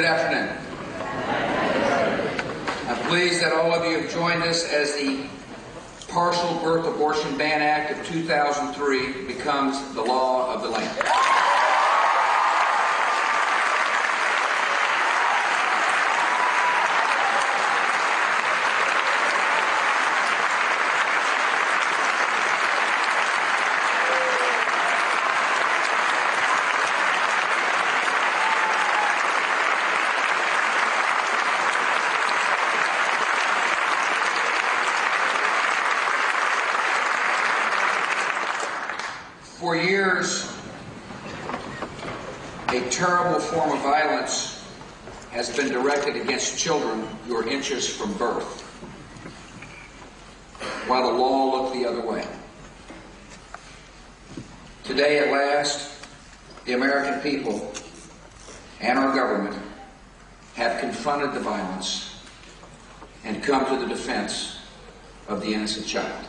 Good afternoon. I'm pleased that all of you have joined us as the Partial Birth Abortion Ban Act of 2003 becomes the law of the land. For years, a terrible form of violence has been directed against children who are inches from birth, while the law looked the other way. Today, at last, the American people and our government have confronted the violence and come to the defense of the innocent child.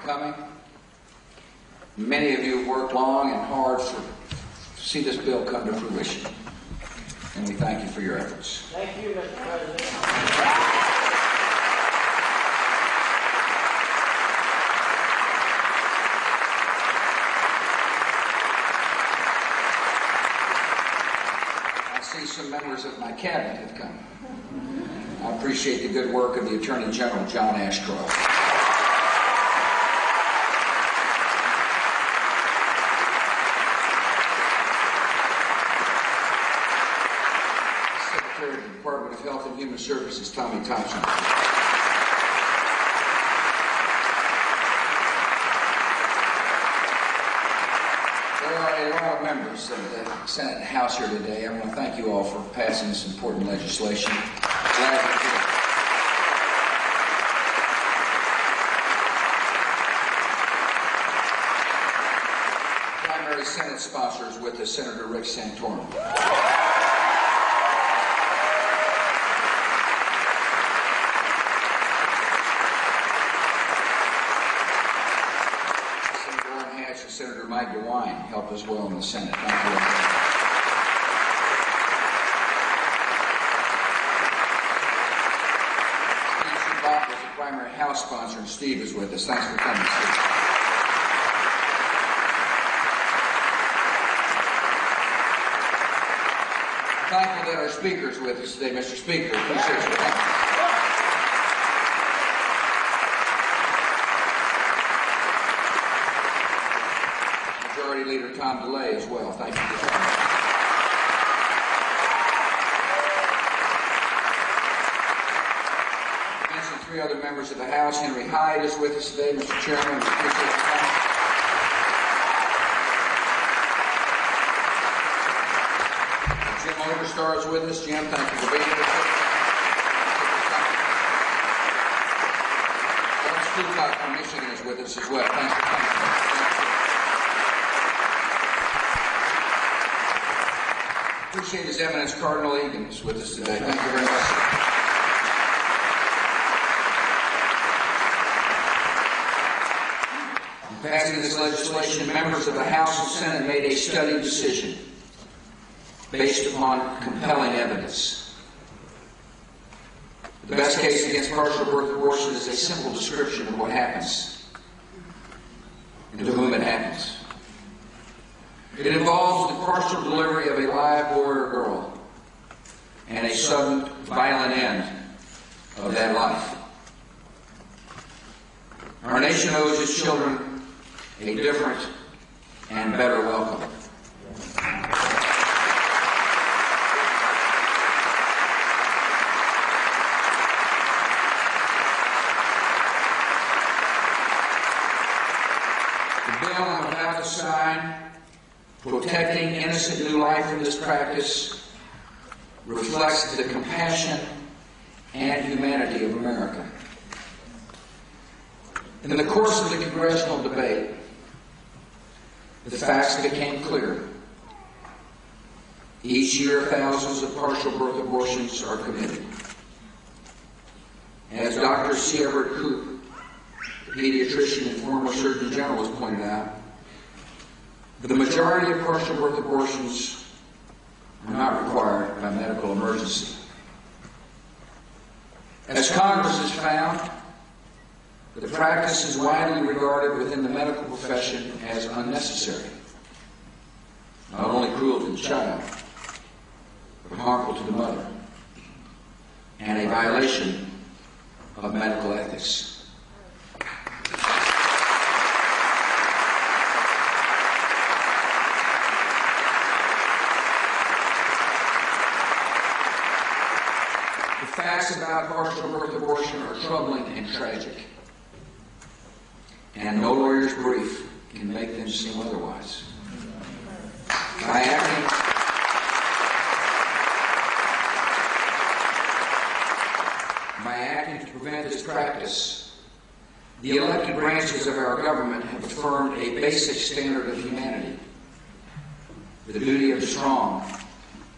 Coming. Many of you have worked long and hard to see this bill come to fruition, and we thank you for your efforts. Thank you, Mr. President. I see some members of my cabinet have come. I appreciate the good work of the Attorney General, John Ashcroft. Department of Health and Human Services, Tommy Thompson. There are a lot of members of the Senate and House here today. I want to thank you all for passing this important legislation. Glad you're here. Primary Senate sponsors with us, Senator Rick Santorum. Senator Mike DeWine helped as well in the Senate. Thank you. Steve Schubach is the primary House sponsor, and Steve is with us. Thanks for coming, Steve. I'm thankful that our Speaker is with us today, Mr. Speaker. Appreciate your time. Majority Leader Tom DeLay as well. Thank you for coming. I mentioned three other members of the House. Henry Hyde is with us today, Mr. Chairman. We appreciate your time. Jim Overstar is with us. Jim, thank you for being with us. Alex Flutock from Michigan is with us as well. Thanks for coming. Appreciate His Eminence Cardinal Egan is with us today. Thank you very much. In passing this legislation, members of the House and Senate made a studied decision based upon compelling evidence. The best case against partial birth abortion is a simple description of what happens and to whom it happens. It involves the partial delivery of a live boy or girl and a sudden, violent end of that life. Our nation owes its children a different and better welcome. The bill I'm about to sign, protecting innocent new life from this practice, reflects the compassion and humanity of America. In the course of the congressional debate, the facts became clear. Each year, thousands of partial birth abortions are committed. As Dr. C. Everett Koop, the pediatrician and former Surgeon General, has pointed out, the majority of partial birth abortions are not required by medical emergency. As Congress has found, the practice is widely regarded within the medical profession as unnecessary, not only cruel to the child, but harmful to the mother, and a violation of medical ethics. The facts about partial birth abortion are troubling and tragic, and no lawyer's brief can make them seem otherwise. By acting to prevent this practice, the elected branches of our government have affirmed a basic standard of humanity, the duty of the strong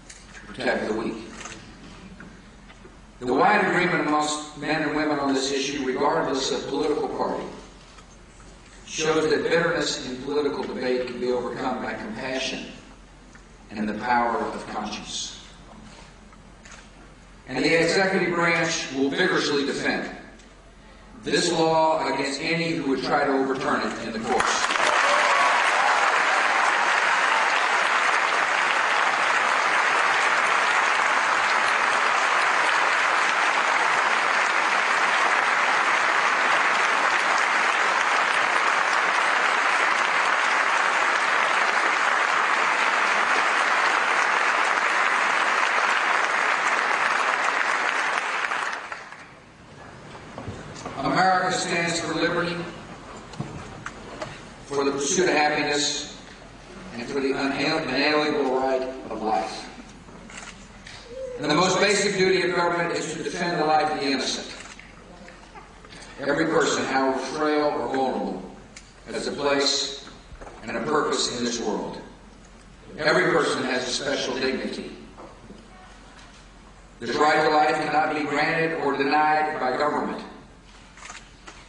to protect the weak. The wide agreement amongst men and women on this issue, regardless of political party, shows that bitterness in political debate can be overcome by compassion and the power of conscience. And the executive branch will vigorously defend this law against any who would try to overturn it in the courts. America stands for liberty, for the pursuit of happiness, and for the unalienable right of life. And the most basic duty of government is to defend the life of the innocent. Every person, however frail or vulnerable, has a place and a purpose in this world. Every person has a special dignity. This right to life cannot be granted or denied by government,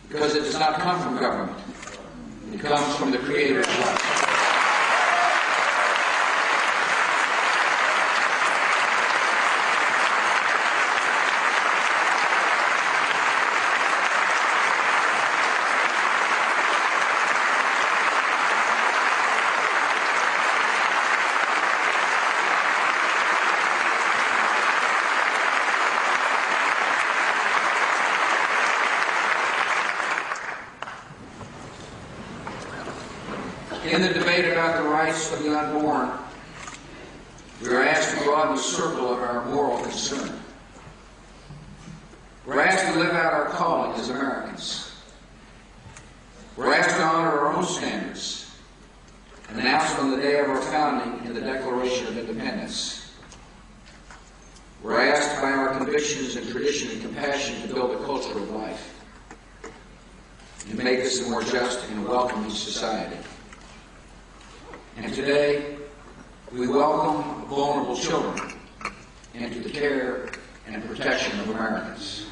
because it does not come from government. It comes from the Creator of life. In the debate about the rights of the unborn, we are asked to broaden the circle of our moral concern. We're asked to live out our calling as Americans. We're asked to honor our own standards, announced on the day of our founding in the Declaration of Independence. We're asked by our convictions and tradition and compassion to build a culture of life and make this a more just and welcoming society. And today, we welcome vulnerable children into the care and protection of Americans.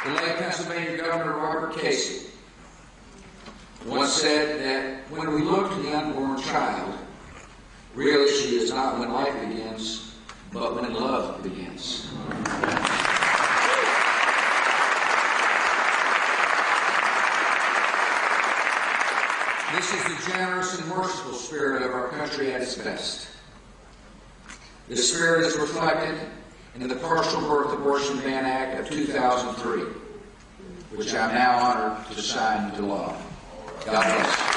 The late Pennsylvania Governor Robert Casey once said that when we look to the unborn child, real issue is not when life begins, but when love begins. This is the generous and merciful spirit of our country at its best. This spirit is reflected in the Partial Birth Abortion Ban Act of 2003, which I'm now honored to sign into law. God bless.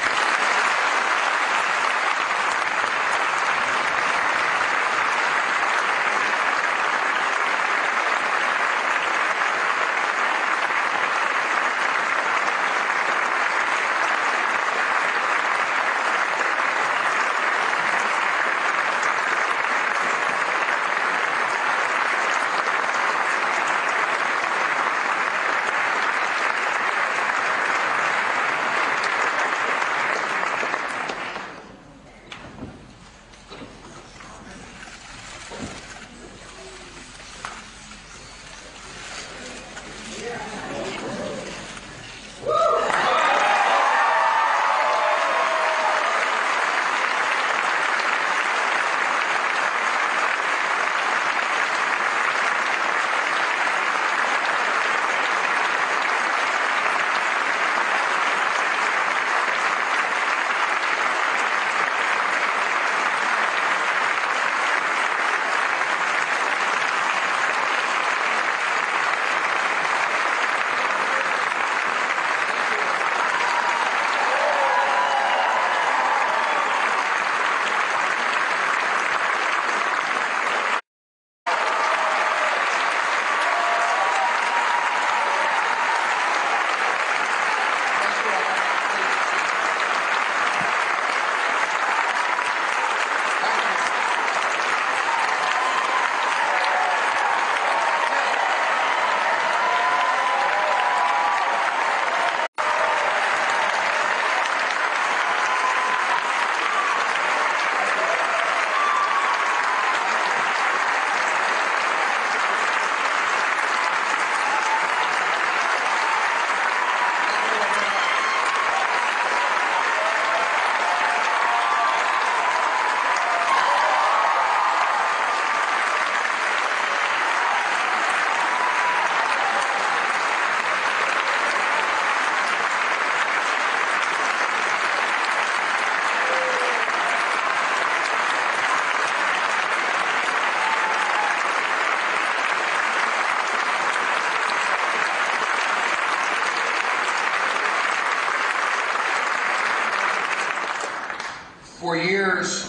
For years,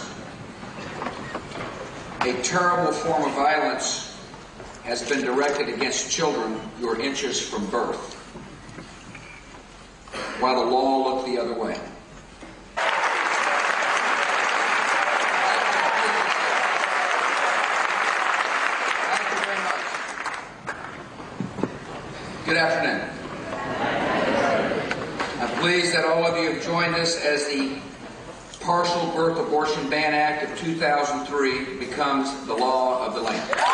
a terrible form of violence has been directed against children who are inches from birth, while the law looked the other way. Thank you very much. Good afternoon. I'm pleased that all of you have joined us as the Partial Birth Abortion Ban Act of 2003 becomes the law of the land.